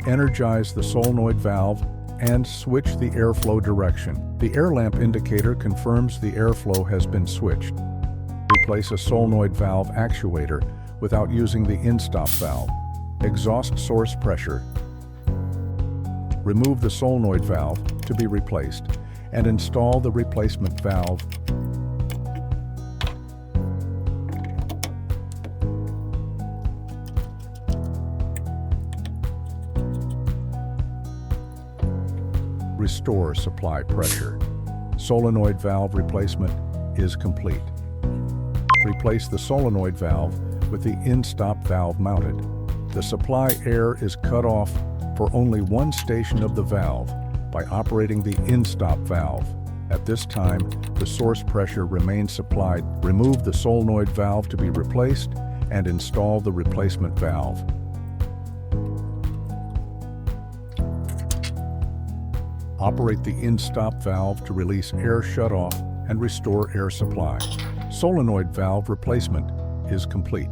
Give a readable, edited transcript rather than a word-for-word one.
Energize the solenoid valve and switch the airflow direction. The air lamp indicator confirms the airflow has been switched. Replace a solenoid valve actuator without using the in-stop valve. Exhaust source pressure. Remove the solenoid valve to be replaced and install the replacement valve. Restore supply pressure. Solenoid valve replacement is complete. Replace the solenoid valve with the in-stop valve mounted. The supply air is cut off for only one station of the valve by operating the in-stop valve. At this time, the source pressure remains supplied. Remove the solenoid valve to be replaced and install the replacement valve. Operate the in-stop valve to release air shutoff and restore air supply. Solenoid valve replacement is complete.